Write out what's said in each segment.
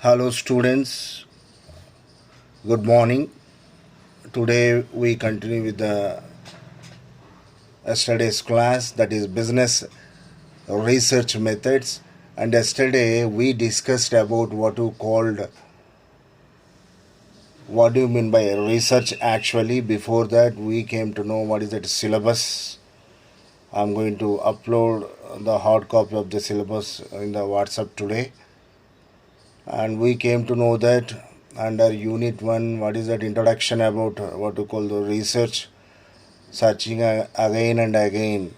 Hello students, good morning. Today we continue with the yesterday's class, that is business research methods. And yesterday we discussed about what do you mean by research actually. Before that we came to know what is that syllabus. I'm going to upload the hard copy of the syllabus in the WhatsApp today. And we came to know that under unit 1 what is that introduction about what to call the research, searching again and again,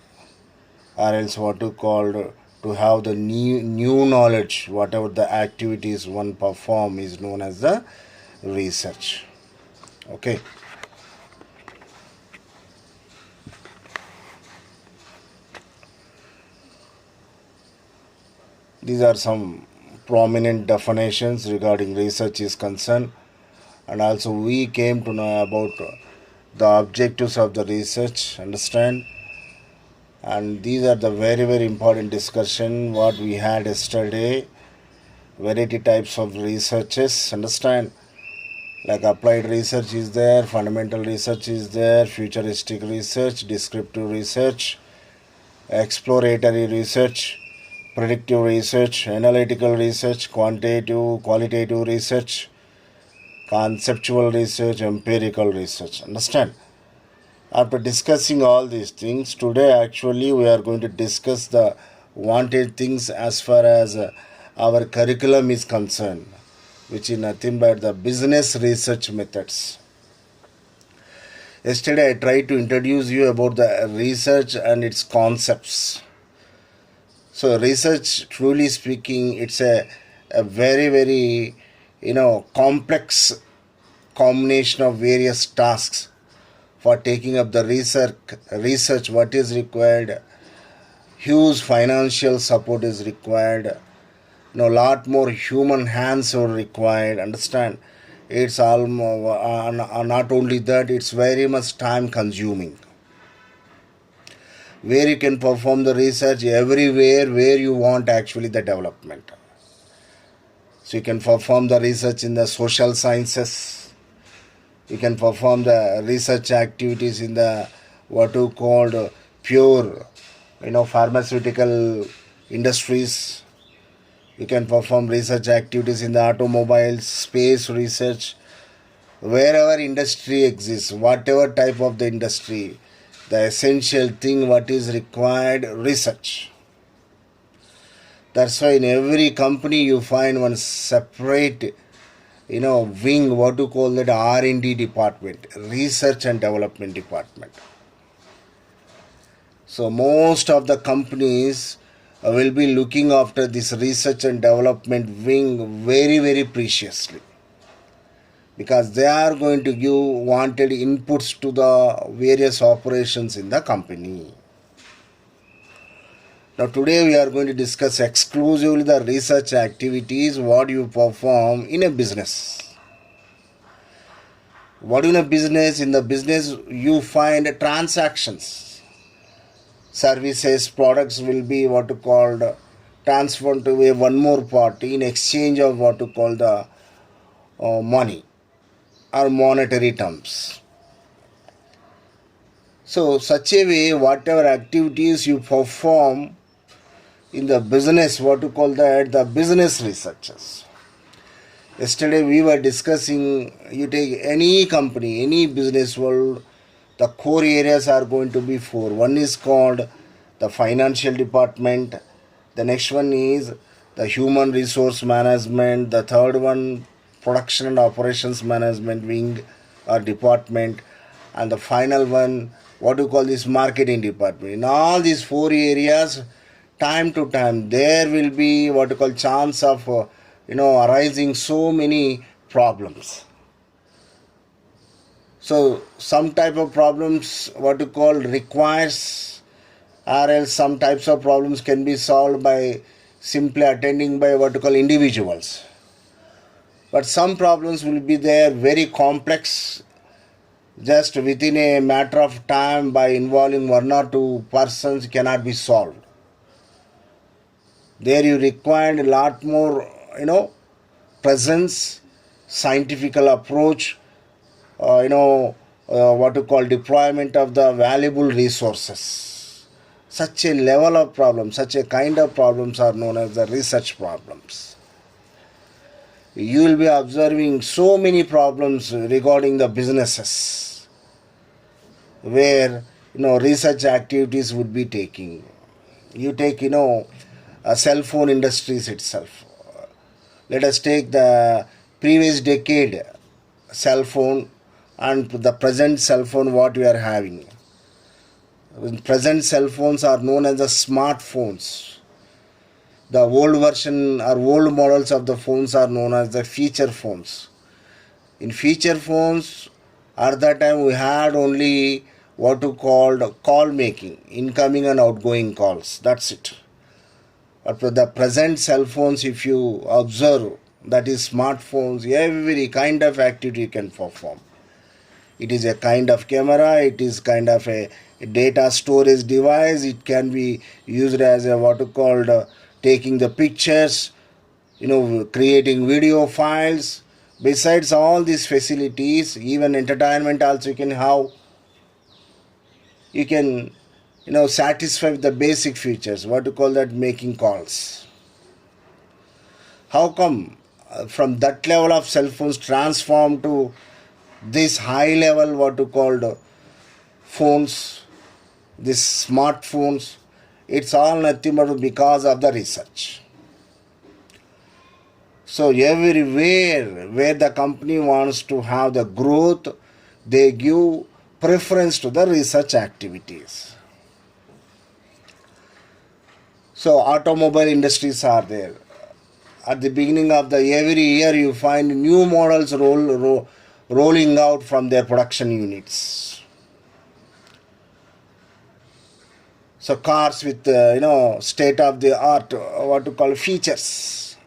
or else what to call to have the new knowledge, whatever the activities one perform is known as the research. Okay, these are some prominent definitions regarding research is concerned. And also we came to know about the objectives of the research, understand. And these are the very important discussion what we had yesterday. Variety types of researches, understand, like applied research is there, fundamental research is there, futuristic research, descriptive research, exploratory research, predictive research, analytical research, qualitative research, conceptual research, empirical research, understand. After discussing all these things, today actually we are going to discuss the wanted things as far as our curriculum is concerned, which is nothing but the business research methods. Yesterday I tried to introduce you about the research and its concepts. So research, truly speaking, it's a very complex combination of various tasks. For taking up the research what is required, huge financial support is required, lot more human hands are required, understand. It's not only that, it's very much time consuming. Where you can perform the research everywhere where you want actually the development. So you can perform the research in the social sciences, you can perform the research activities in the what you called pure pharmaceutical industries. You can perform research activities in the automobiles, space research, wherever industry exists, whatever type of the industry, the essential thing what is required, research. That's why in every company you find one separate wing, what to call that, R&D department, research and development department. So most of the companies will be looking after this research and development wing very preciously, because they are going to give wanted inputs to the various operations in the company. Now today we are going to discuss exclusively the research activities what you perform in a business. What in a business? In the business you find transactions. Services, products will be what you called transferred to one more party in exchange of what you call the money or monetary terms. So such a way, whatever activities you perform in the business, what to call that, the business researchers. Yesterday we were discussing, you take any company, any business world, the core areas are going to be 4. One is called the financial department, the next one is the human resource management, the third one production and operations management wing or department, and the final one what do you call this, marketing department. In all these 4 areas, time to time there will be what you call chance of arising so many problems. So some type of problems what you call requires, or else some types of problems can be solved by simply attending by what you call individuals. But some problems will be there very complex, just within a matter of time by involving 1 or 2 persons cannot be solved. There you require a lot more presence, scientific approach, what to call deployment of the valuable resources. Such a level of problems, such a kind of problems are known as the research problems. You will be observing so many problems regarding the businesses where research activities would be taking. You take a cell phone industries itself. Let us take the previous decade cell phone and the present cell phone what we are having. Present cell phones are known as the smartphones. The old version or old models of the phones are known as the feature phones. In feature phones, at that time we had only what to call call making, incoming and outgoing calls. That's it. But for the present cell phones, if you observe, that is smartphones, every kind of activity you can perform. It is a kind of camera, it is kind of a data storage device, it can be used as a what to call taking the pictures, creating video files. Besides all these facilities, even entertainment also you can have. You can satisfy with the basic features, what to call that, making calls. How come from that level of cell phones transform to this high level what to call phones, these smartphones? It's all nothing but because of the research. So everywhere where the company wants to have the growth, they give preference to the research activities. So automobile industries are there. At the beginning of every year you find new models rolling out from their production units. So cars with state of the art what to call features.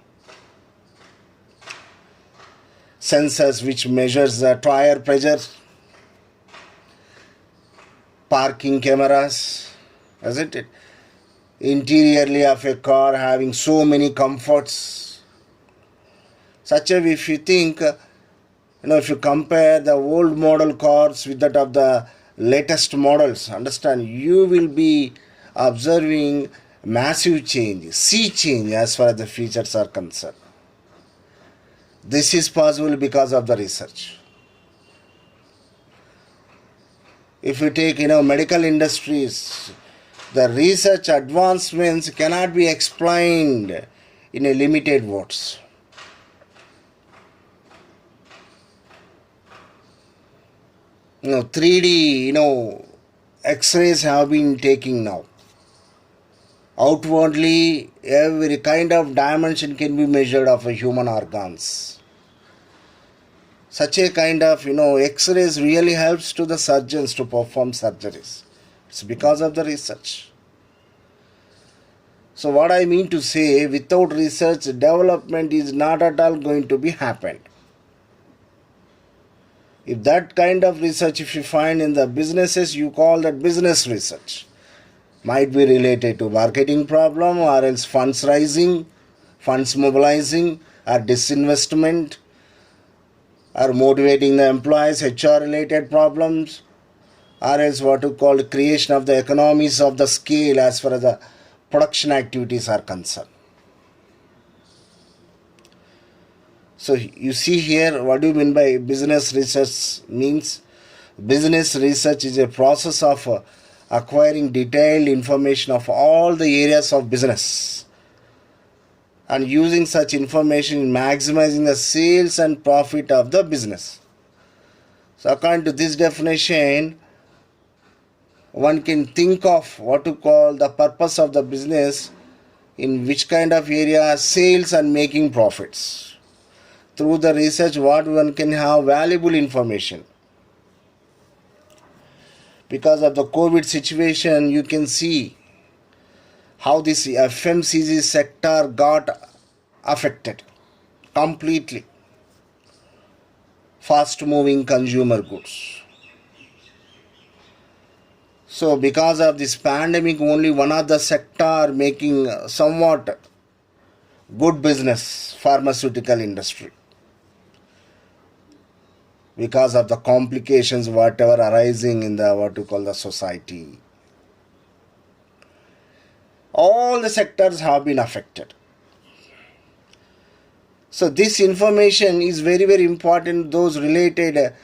Sensors which measures the tire pressure. Parking cameras, isn't it? Interiorly of a car having so many comforts. Such a, if you think, if you compare the old model cars with that of the latest models, understand, you will be observing massive change, sea change as far as the features are concerned. This is possible because of the research. If you take medical industries, the research advancements cannot be explained in a limited words. You know, 3D, X-rays have been taking now. Outwardly, every kind of dimension can be measured of a human organs. Such a kind of, X-rays really helps to the surgeons to perform surgeries. It's because of the research. So what I mean to say, without research, development is not at all going to be happened. If that kind of research, if you find in the businesses, you call that business research. Might be related to marketing problem, or else funds rising, funds mobilizing, or disinvestment, or motivating the employees, HR related problems, or else what to call creation of the economies of the scale as far as the production activities are concerned. So you see here, what do you mean by business research means? Business research is a process of acquiring detailed information of all the areas of business and using such information in maximizing the sales and profit of the business. So according to this definition, one can think of what to call the purpose of the business, in which kind of area, sales and making profits. Through the research, what one can have valuable information. Because of the COVID situation, you can see how this FMCG sector got affected completely. Fast moving consumer goods. So because of this pandemic, only one of the sector making somewhat good business, pharmaceutical industry, because of the complications whatever arising in the what you call the society. All the sectors have been affected. So this information is very, very important. Those related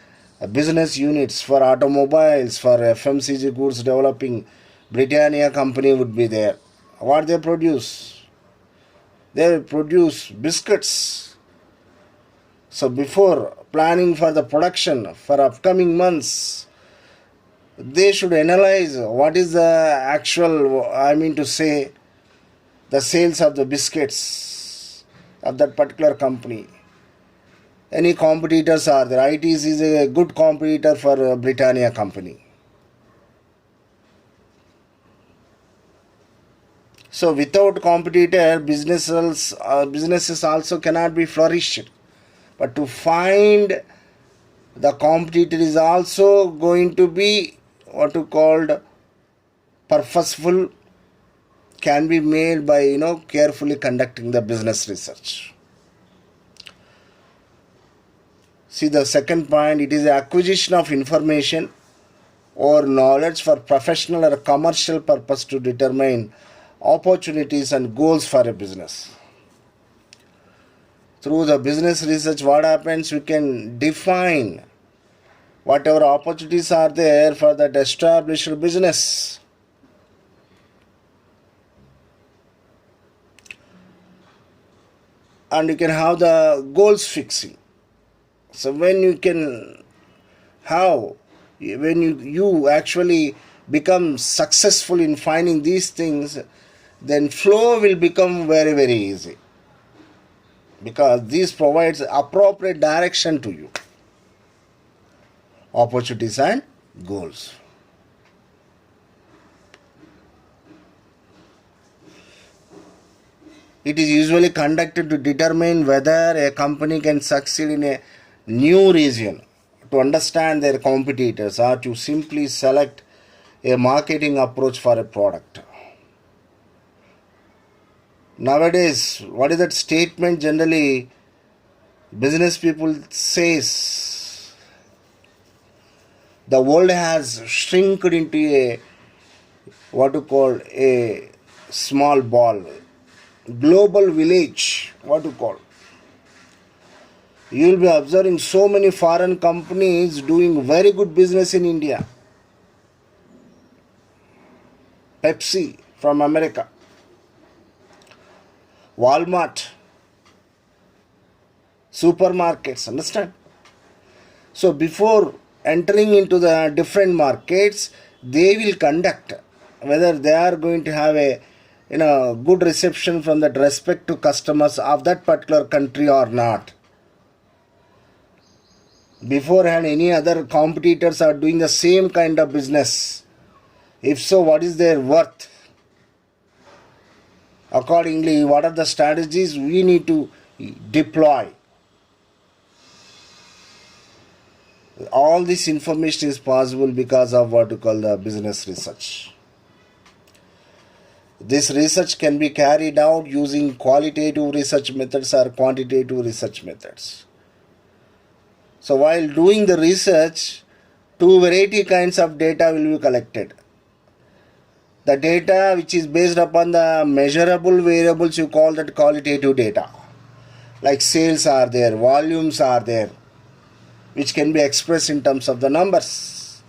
business units for automobiles, for FMCG goods developing, Britannia company would be there. What they produce? They produce biscuits. So before planning for the production for upcoming months, they should analyze what is the actual, the sales of the biscuits of that particular company. Any competitors are there? ITs is a good competitor for Britannia company. So without competitor, businesses also cannot be flourished. But to find the competitor is also going to be what you called purposeful, can be made by carefully conducting the business research. See the second point, it is acquisition of information or knowledge for professional or commercial purpose to determine opportunities and goals for a business. Through the business research, what happens? We can define whatever opportunities are there for that established business. And you can have the goals fixing. So when you actually become successful in finding these things, then flow will become very, very easy, because this provides appropriate direction to you. Opportunities and goals. It is usually conducted to determine whether a company can succeed in a new region, to understand their competitors, or to simply select a marketing approach for a product. Nowadays, what is that statement generally business people says? The world has shrunk into a what you call a small ball, global village, what you call. You will be observing so many foreign companies doing very good business in India. Pepsi from America, Walmart, supermarkets, understand? So before entering into the different markets, they will conduct whether they are going to have a good reception from that respect to customers of that particular country or not. Beforehand, any other competitors are doing the same kind of business. If so, what is their worth? Accordingly, what are the strategies we need to deploy? All this information is possible because of what we call the business research. This research can be carried out using qualitative research methods or quantitative research methods. So while doing the research, two variety kinds of data will be collected. The data which is based upon the measurable variables, you call that qualitative data. Like sales are there, volumes are there, which can be expressed in terms of the numbers.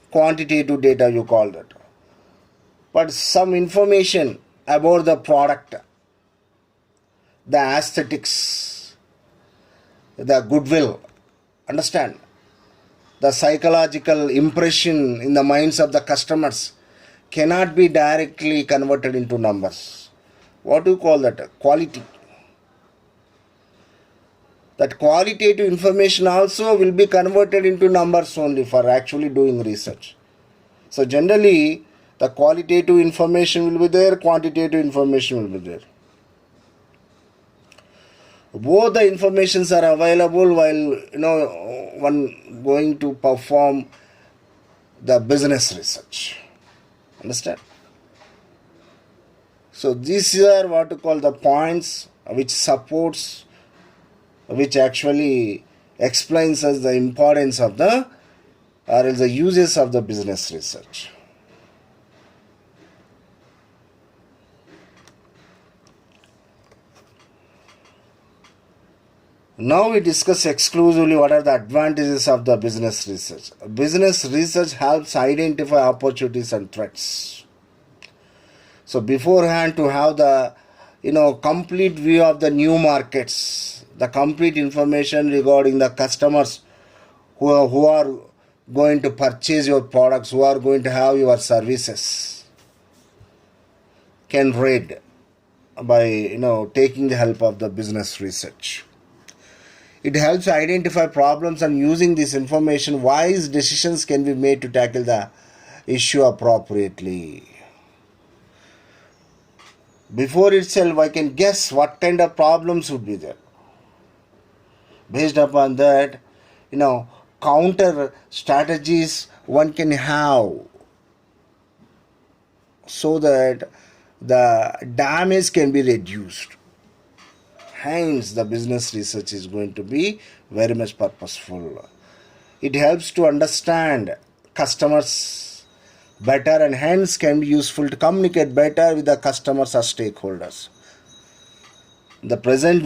Quantitative data you call that. But some information about the product, the aesthetics, the goodwill, understand? The psychological impression in the minds of the customers cannot be directly converted into numbers. What do you call that? Quality. That qualitative information also will be converted into numbers only for actually doing research. So generally, the qualitative information will be there, quantitative information will be there. Both the informations are available while one going to perform the business research. Understand? So these are what to call the points which actually explains us the importance of the or else the uses of the business research. Now we discuss exclusively what are the advantages of the business research. Business research helps identify opportunities and threats. So beforehand, to have the complete view of the new markets, the complete information regarding the customers who are going to purchase your products, who are going to have your services, can read by taking the help of the business research. It helps identify problems, and using this information, wise decisions can be made to tackle the issue appropriately. Before itself, I can guess what kind of problems would be there. Based upon that, counter strategies one can have so that the damage can be reduced. Hence, the business research is going to be very much purposeful. It helps to understand customers better, and hence can be useful to communicate better with the customers or stakeholders. In the present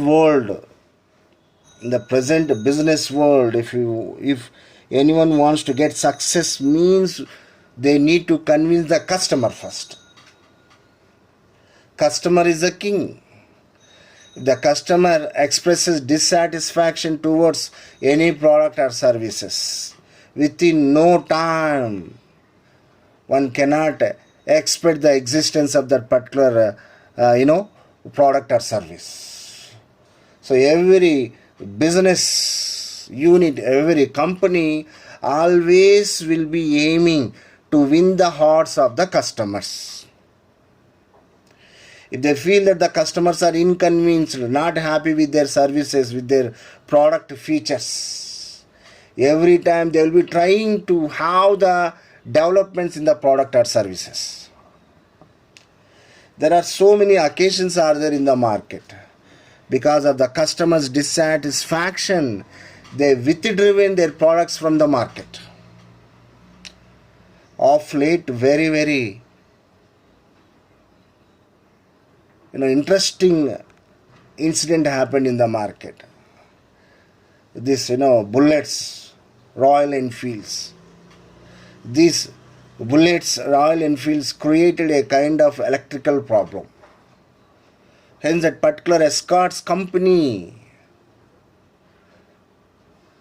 business world, if anyone wants to get success, means they need to convince the customer first. Customer is the king. If the customer expresses dissatisfaction towards any product or services, within no time, one cannot expect the existence of that particular, product or service. So every business unit, every company always will be aiming to win the hearts of the customers. If they feel that the customers are inconvenienced, not happy with their services, with their product features, every time they will be trying to have the developments in the product or services. There are so many occasions are there in the market. Because of the customers' dissatisfaction, they withdrawn their products from the market. Of late, very, very interesting incident happened in the market. This bullets, Royal Enfields. These bullets, Royal Enfields, created a kind of electrical problem. Hence, that particular escorts company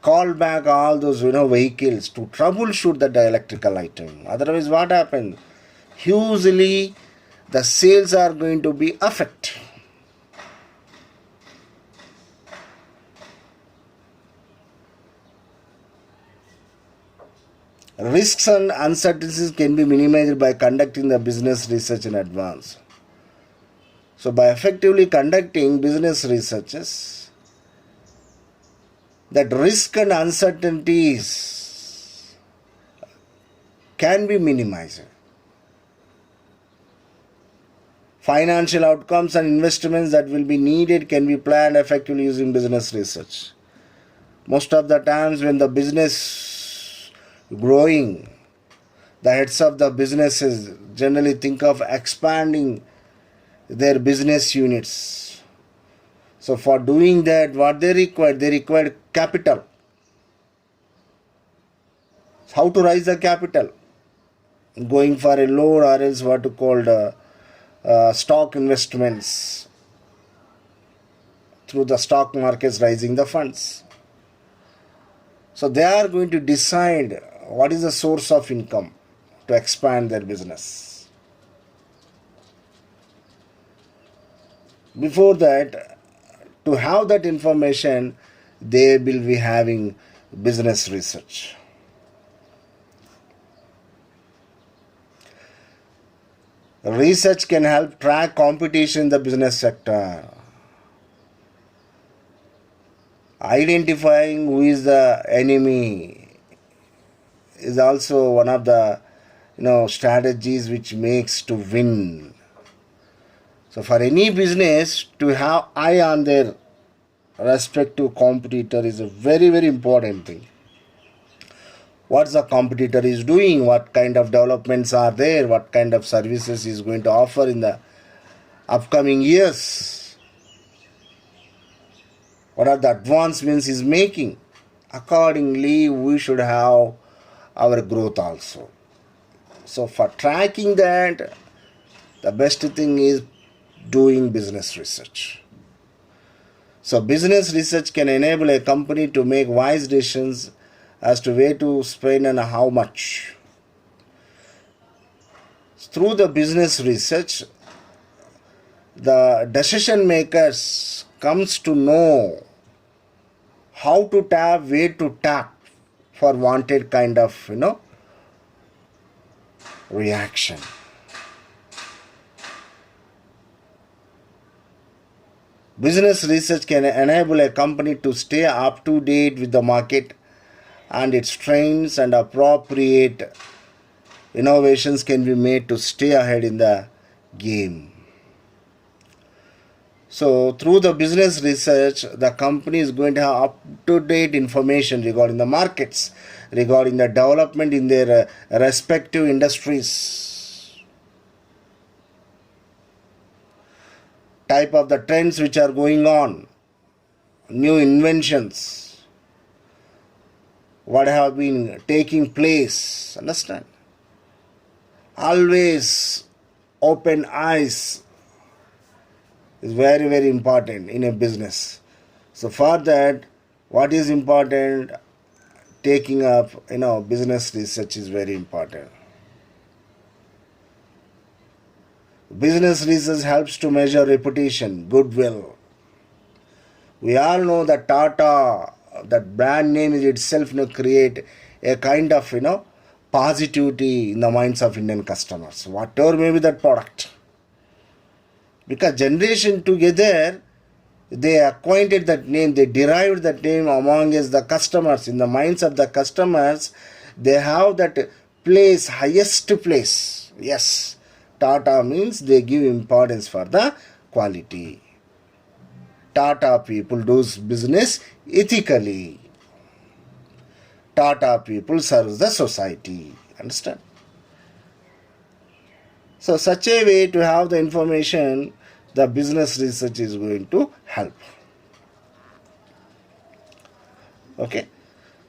called back all those vehicles to troubleshoot that electrical item. Otherwise, what happened? Hugely, the sales are going to be affected. Risks and uncertainties can be minimized by conducting the business research in advance. So by effectively conducting business researches, that risk and uncertainties can be minimized. Financial outcomes and investments that will be needed can be planned effectively using business research. Most of the times when the business growing, the heads of the businesses generally think of expanding their business units. So for doing that, what they require capital. How to raise the capital? Going for a loan, or else what to call stock investments through the stock markets, raising the funds. So they are going to decide what is the source of income to expand their business. Before that, to have that information, they will be having business research. Research can help track competition in the business sector. Identifying who is the enemy is also one of the strategies which makes to win. So for any business to have eye on their respective competitor is a very, very important thing. What the competitor is doing, what kind of developments are there, what kind of services is going to offer in the upcoming years, what are the advancements is making. Accordingly, we should have our growth also. So for tracking that, the best thing is doing business research. So business research can enable a company to make wise decisions as to where to spend and how much. Through the business research, the decision makers comes to know how to tap, where to tap for wanted kind of, reaction. Business research can enable a company to stay up to date with the market and its trends, and appropriate innovations can be made to stay ahead in the game. So through the business research, the company is going to have up-to-date information regarding the markets, regarding the development in their respective industries, type of the trends which are going on, new inventions, what have been taking place. Understand? Always open eyes is very, very important in a business. So for that, what is important? Taking up, business research is very important. Business research helps to measure reputation, goodwill. We all know that Tata, that brand name is itself create a kind of positivity in the minds of Indian customers, whatever may be that product. Because generation together, they acquainted that name, they derived that name among us, the customers. In the minds of the customers, they have that place, highest place. Yes, Tata means they give importance for the quality. Tata people do business ethically. Tata people serve the society. Understand? So such a way to have the information, the business research is going to help. Okay.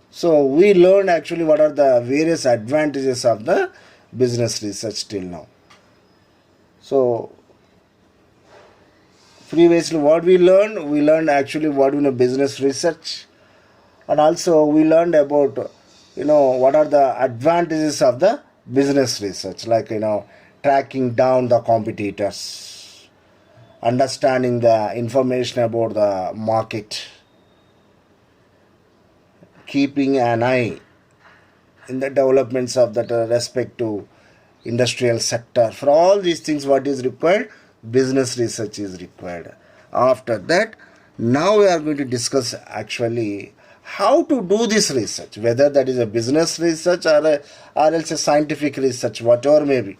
So we learned actually what are the various advantages of the business research till now. So previously what we learned actually what business research, and also we learned about what are the advantages of the business research, like tracking down the competitors, understanding the information about the market, keeping an eye in the developments of that respective industrial sector. For all these things, what is required? Business research is required. After that, now we are going to discuss actually how to do this research, whether that is a business research or else a scientific research, whatever may be.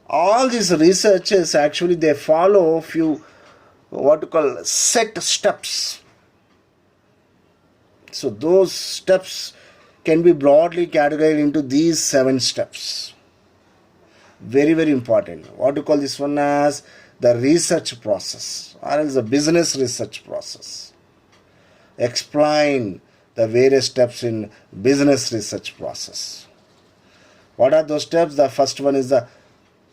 All these researches actually they follow few what you call set steps. So those steps can be broadly categorized into these 7 steps. Very, very important. What do you call this one as the research process, or else the business research process. Explain the various steps in business research process. What are those steps? The first one is the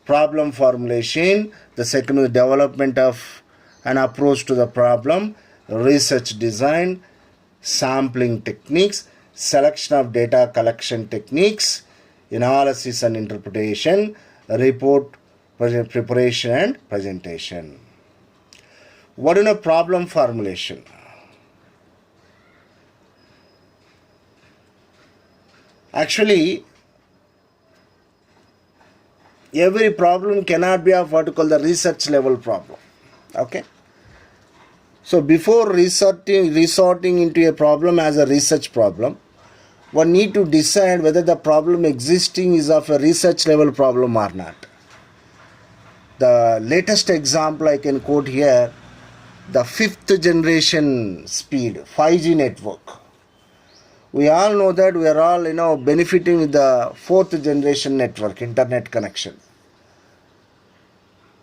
problem formulation. The second is development of an approach to the problem, research design, sampling techniques, selection of data collection techniques, analysis and interpretation, report preparation and presentation. What is a problem formulation? Actually, every problem cannot be of what you call the research level problem. Okay. So before resorting into a problem as a research problem, one need to decide whether the problem existing is of a research level problem or not. The latest example I can quote here, the fifth generation speed 5G network. We all know that we are all benefiting with the fourth generation network internet connection.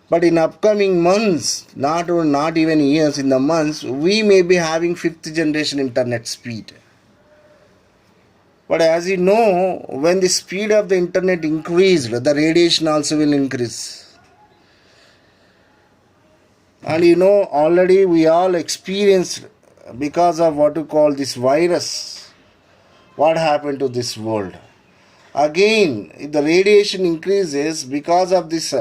But in upcoming months, not even years, in the months, we may be having fifth generation internet speed. But as you know, when the speed of the internet increased, the radiation also will increase. And already we all experienced, because of what you call this virus, what happened to this world. Again, if the radiation increases because of this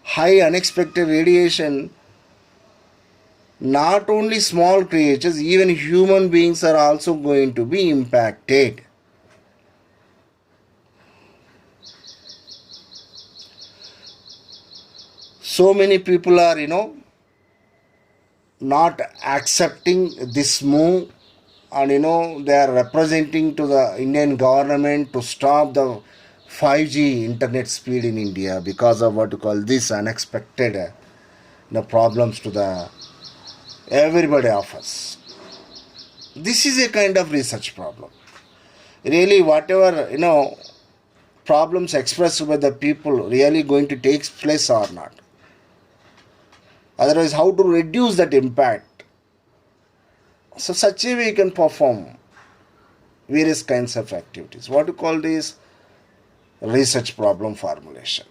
high unexpected radiation, not only small creatures, even human beings are also going to be impacted. So many people are not accepting this move, and they are representing to the Indian government to stop the 5G internet speed in India because of what you call this unexpected problems to the everybody of us. This is a kind of research problem. Really, whatever problems expressed by the people really going to take place or not. Otherwise, how to reduce that impact? So such a way you can perform various kinds of activities. What you call this? Research problem formulation.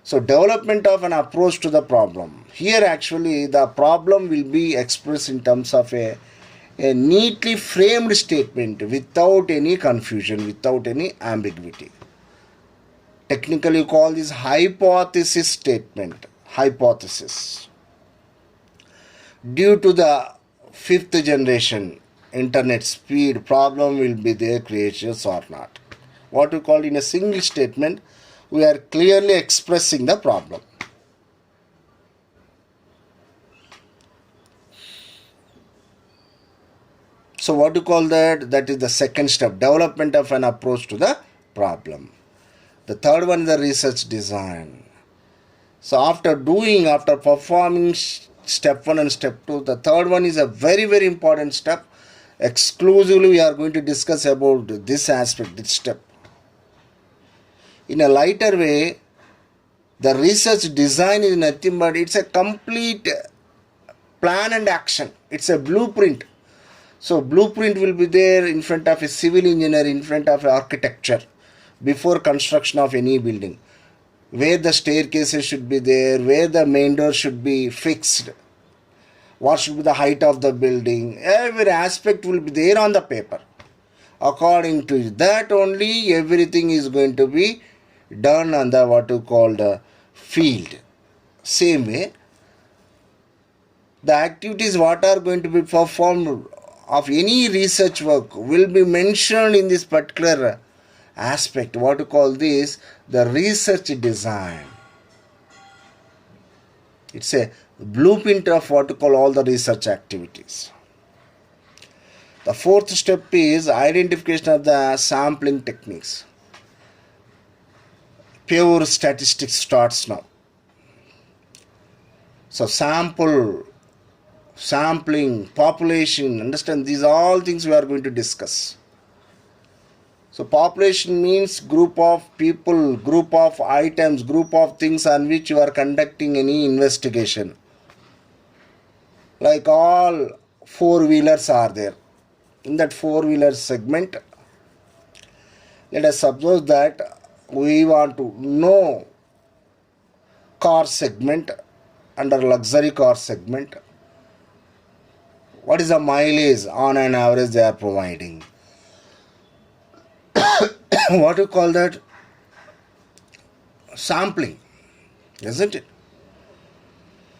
So development of an approach to the problem. Here actually the problem will be expressed in terms of a neatly framed statement without any confusion, without any ambiguity. Technically you call this hypothesis statement. Hypothesis. Due to the fifth generation internet speed, problem will be there, creatures or not. What we call in a single statement, we are clearly expressing the problem. So what you call that? That is the second step, development of an approach to the problem. The third one is the research design. So after performing step 1 and step 2, the third one is a very, very important step. Exclusively we are going to discuss about this aspect, this step. In a lighter way, the research design is nothing but it's a complete plan and action. It's a blueprint. So blueprint will be there in front of a civil engineer, in front of architecture, before construction of any building. Where the staircases should be there, where the main door should be fixed, what should be the height of the building, every aspect will be there on the paper. According to that only everything is going to be done on the what you call the field. Same way, the activities what are going to be performed of any research work will be mentioned in this particular aspect, what you call this, the research design. It's a blueprint of what you call all the research activities. The fourth step is identification of the sampling techniques. Pure statistics starts now. So sampling, population, understand, these are all things we are going to discuss. So population means group of people, group of items, group of things on which you are conducting any investigation. Like all four-wheelers are there. In that four-wheeler segment, let us suppose that we want to know car segment, under luxury car segment, what is the mileage on an average they are providing. What do you call that? Sampling, isn't it?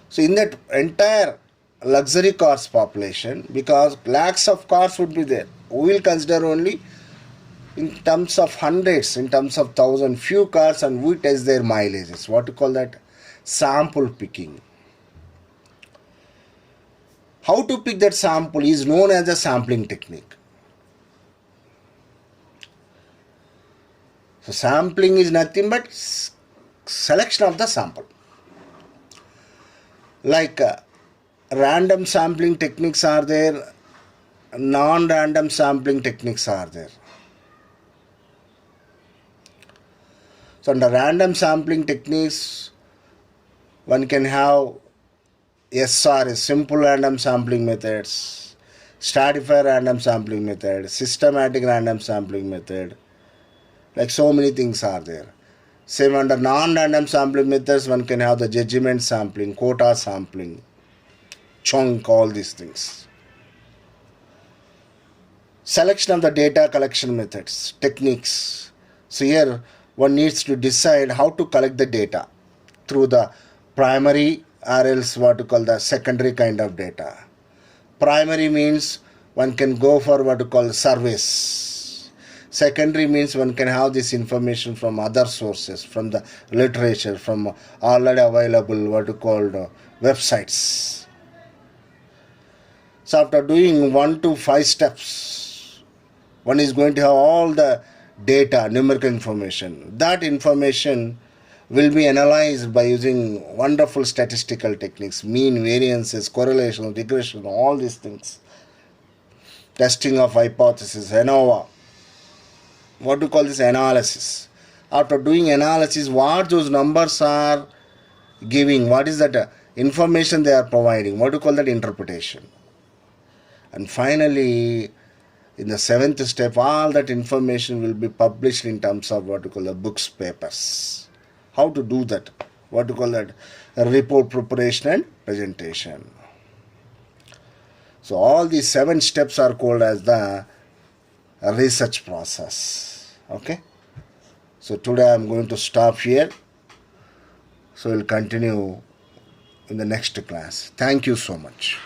So in that entire luxury cars population, because lakhs of cars would be there, we will consider only in terms of hundreds, in terms of thousands, few cars, and we test their mileages. What do you call that? Sample picking. How to pick that sample is known as a sampling technique. So sampling is nothing but selection of the sample. Like random sampling techniques are there, non-random sampling techniques are there. So under random sampling techniques, one can have SRS, simple random sampling methods, stratified random sampling method, systematic random sampling method. Like so many things are there. Same under non-random sampling methods, one can have the judgment sampling, quota sampling, chunk, all these things. Selection of the data collection methods, techniques. So here one needs to decide how to collect the data through the primary or else what you call the secondary kind of data. Primary means one can go for what you call surveys. Secondary means one can have this information from other sources, from the literature, from already available what you called websites. So after doing 1 to 5 steps, one is going to have all the data, numerical information. That information will be analyzed by using wonderful statistical techniques, mean, variances, correlation, regression, all these things. Testing of hypothesis, ANOVA. What do you call this? Analysis. After doing analysis, what those numbers are giving, what is that information they are providing, what do you call that? Interpretation. And finally, in the 7th step, all that information will be published in terms of what you call the books, papers. How to do that? What do you call that? Report preparation and presentation. So all these 7 steps are called as the research process. Okay. So today I am going to stop here. So we'll continue in the next class. Thank you so much.